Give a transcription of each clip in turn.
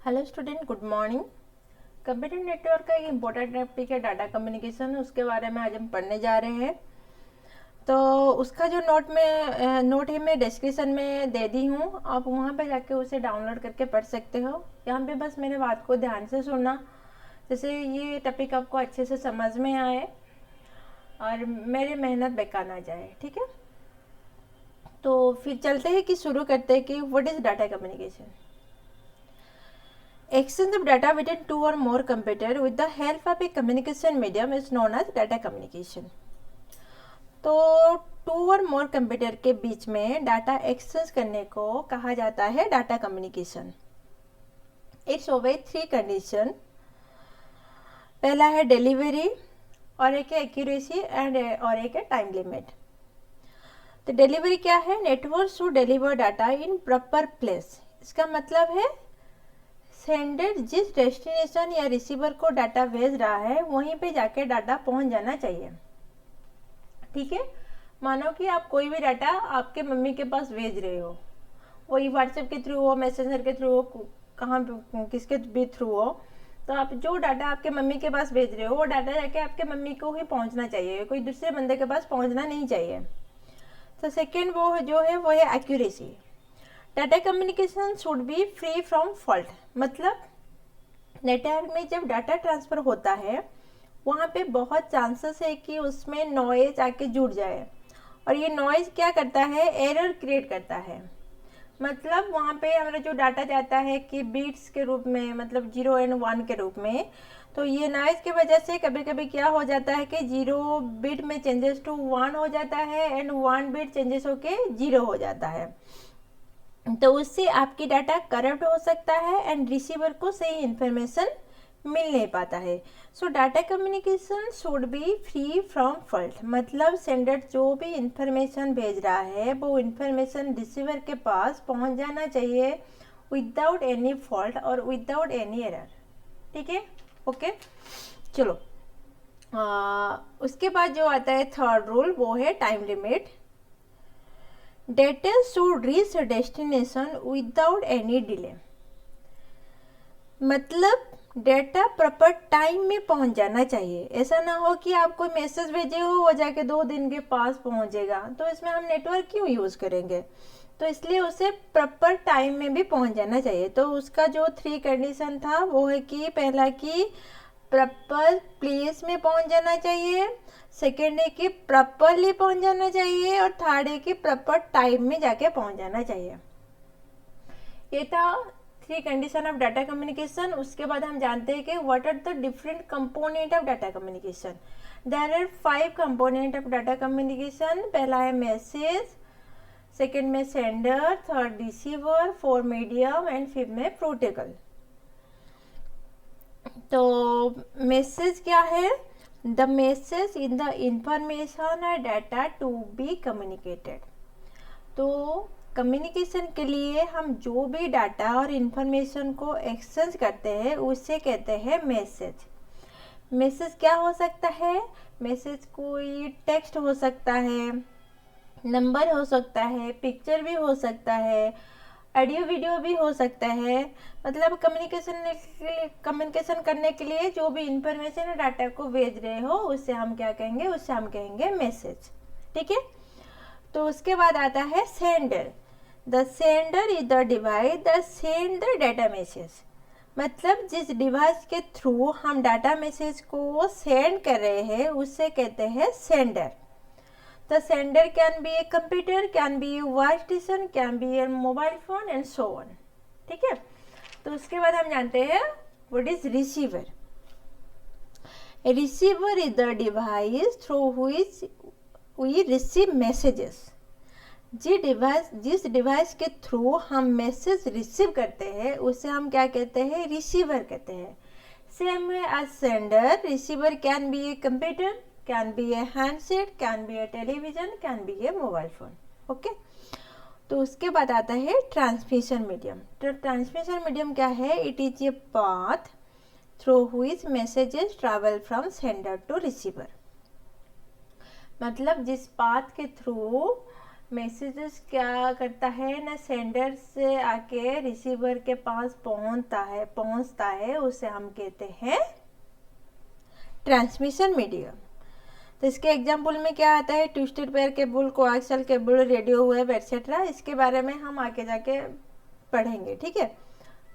Hello student, good morning. Computer network का एक important topic है डाटा कम्युनिकेशन। उसके बारे में आज हम पढ़ने जा रहे हैं। तो उसका जो नोट है मैं डिस्क्रिप्शन में दे दी हूँ, आप वहाँ पे जाके उसे डाउनलोड करके पढ़ सकते हो। यहाँ पे बस मेरे बात को ध्यान से सुनना, जैसे ये टॉपिक आपको अच्छे से समझ में आए और मेरी मेहनत बेकार ना जाए, ठीक है। तो फिर चलते हैं कि शुरू करते हैं कि what is data communication. Exchange of data between two or more computers with the help of a communication medium is known as data communication. तो टू और मोर कंप्यूटर के बीच में डाटा एक्सचेंज करने को कहा जाता है data communication. It's obey three condition. पहला है डिलीवरी, और एक है एक्यूरेसी एंड और एक है टाइम लिमिट। तो डिलीवरी क्या है? Network should deliver data in proper place. इसका मतलब है सेंडर जिस डेस्टिनेशन या रिसीवर को डाटा भेज रहा है वहीं पे जाके डाटा पहुंच जाना चाहिए, ठीक है। मानो कि आप कोई भी डाटा आपके मम्मी के पास भेज रहे हो, वही व्हाट्सएप के थ्रू हो, मैसेंजर के थ्रू हो, कहाँ किसके भी थ्रू हो, तो आप जो डाटा आपके मम्मी के पास भेज रहे हो वो डाटा जाके आपके मम्मी को ही पहुंचना चाहिए, कोई दूसरे बंदे के पास पहुंचना नहीं चाहिए। तो सेकेंड वो जो है वो है accuracy. Data communication should be free from fault. मतलब नेटवर्क में जब डाटा ट्रांसफ़र होता है वहाँ पे बहुत चांसेस है कि उसमें नॉइज आके जुड़ जाए, और ये नॉइज क्या करता है? एरर क्रिएट करता है। मतलब वहाँ पे हमारा जो डाटा जाता है कि बीट्स के रूप में, मतलब 0 और 1 के रूप में, तो ये नॉइज की वजह से कभी कभी क्या हो जाता है कि 0 बिट में चेंजेस टू 1 हो जाता है एंड 1 बिट चेंजेस होके 0 हो जाता है। तो उससे आपकी डाटा करप्ट हो सकता है एंड रिसीवर को सही इंफॉर्मेशन मिल नहीं पाता है। सो data communication should be free from fault. मतलब सेंडर जो भी इंफॉर्मेशन भेज रहा है वो इंफॉर्मेशन रिसीवर के पास पहुंच जाना चाहिए विदाउट एनी फॉल्ट और विदाउट एनी एरर, ठीक है। ओके, चलो उसके बाद जो आता है थर्ड रूल, वो है time limit. Data should reach destination without any delay। मतलब डेटा प्रॉपर टाइम में पहुंच जाना चाहिए। ऐसा ना हो कि आप कोई मैसेज भेजे हो वो जाके 2 दिन के पास पहुंचेगा, तो इसमें हम नेटवर्क क्यों यूज़ करेंगे? तो इसलिए उसे प्रॉपर टाइम में भी पहुंच जाना चाहिए। तो उसका जो 3 कंडीशन था वो है कि पहला कि प्रॉपर प्लेस में पहुंच जाना चाहिए, सेकेंड है कि प्रॉपरली पहुंच जाना चाहिए, और थर्ड है कि प्रॉपर टाइम में जाके पहुंच जाना चाहिए। ये था 3 कंडीशन ऑफ डाटा कम्युनिकेशन। उसके बाद हम जानते हैं कि what are the different component of data communication. There are 5 component of data communication. पहला है मैसेज, सेकेंड में sender, third receiver, fourth medium and fifth में प्रोटोकॉल। तो मैसेज क्या है? The message in the information और डाटा टू बी कम्युनिकेटेड। तो communication के लिए हम जो भी डाटा और इंफॉर्मेशन को एक्सचेंज करते हैं उसे कहते हैं मैसेज। मैसेज क्या हो सकता है? मैसेज कोई टेक्स्ट हो सकता है, नंबर हो सकता है, पिक्चर भी हो सकता है, ऑडियो वीडियो भी हो सकता है। मतलब कम्युनिकेशन करने के लिए जो भी इंफॉर्मेशन या डाटा को भेज रहे हो उससे हम क्या कहेंगे? उससे हम कहेंगे मैसेज, ठीक है। तो उसके बाद आता है sender. The sender is the device the send the data message. मतलब जिस डिवाइस के थ्रू हम डाटा मैसेज को सेंड कर रहे हैं उससे कहते हैं sender. The sender can be a computer, can be a wire station, can be a mobile phone and so on, ठीक है। तो उसके बाद हम जानते हैं what is receiver। A receiver is the device through which we receive messages। जिस device के थ्रू हम मैसेज रिसीव करते हैं उसे हम क्या कहते हैं? रिसीवर कहते हैं। Same as sender, receiver can be a computer, can be a handset, can be a television, can be a mobile phone, okay. तो उसके बाद आता है ट्रांसमिशन मीडियम। तो ट्रांसमिशन मीडियम क्या है? It is a path through which messages travel from sender to receiver. मतलब जिस पाथ के थ्रू मैसेजेस क्या करता है ना, सेंडर से आके रिसीवर के पास पहुंचता है उसे हम कहते हैं ट्रांसमिशन मीडियम। तो इसके एग्जाम्पल में क्या आता है, twisted pair cable, coaxial cable, radio wave etcetera. इसके बारे में हम आगे जाके पढ़ेंगे, ठीक है।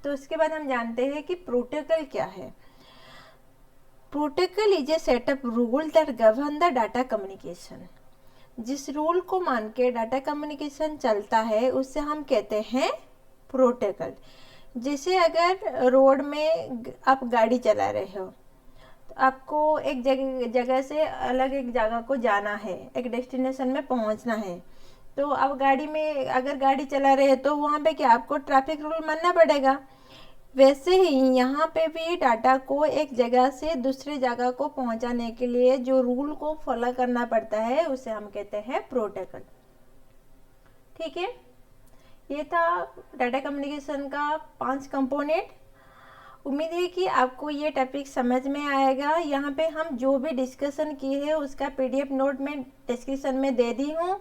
तो इसके बाद हम जानते हैं कि प्रोटोकॉल क्या है। Protocol is a setup rule that govern the data communication. जिस रूल को मान के डाटा कम्युनिकेशन चलता है उसे हम कहते हैं प्रोटोकॉल। जैसे अगर रोड में आप गाड़ी चला रहे हो, तो आपको एक जगह से अलग एक जगह को जाना है, एक डेस्टिनेशन में पहुंचना है। तो आप गाड़ी में अगर गाड़ी चला रहे हैं तो वहाँ पे क्या आपको ट्रैफिक रूल मानना पड़ेगा। वैसे ही यहाँ पे भी डाटा को एक जगह से दूसरी जगह को पहुँचाने के लिए जो रूल को फॉलो करना पड़ता है उसे हम कहते हैं प्रोटोकॉल, ठीक है। ये था डाटा कम्युनिकेशन का 5 कंपोनेंट। उम्मीद है कि आपको ये टॉपिक समझ में आएगा। यहाँ पे हम जो भी डिस्कशन किए हैं उसका PDF नोट में डिस्क्रिप्शन में दे दी हूँ,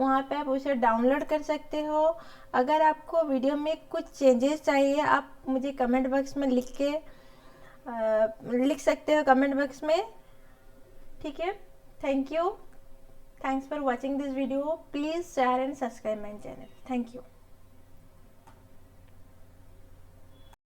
वहाँ पे आप उसे डाउनलोड कर सकते हो। अगर आपको वीडियो में कुछ चेंजेस चाहिए आप मुझे कमेंट बॉक्स में लिख सकते हो कमेंट बॉक्स में, ठीक है। Thank you, thanks for watching this video. Please share and subscribe my channel. Thank you.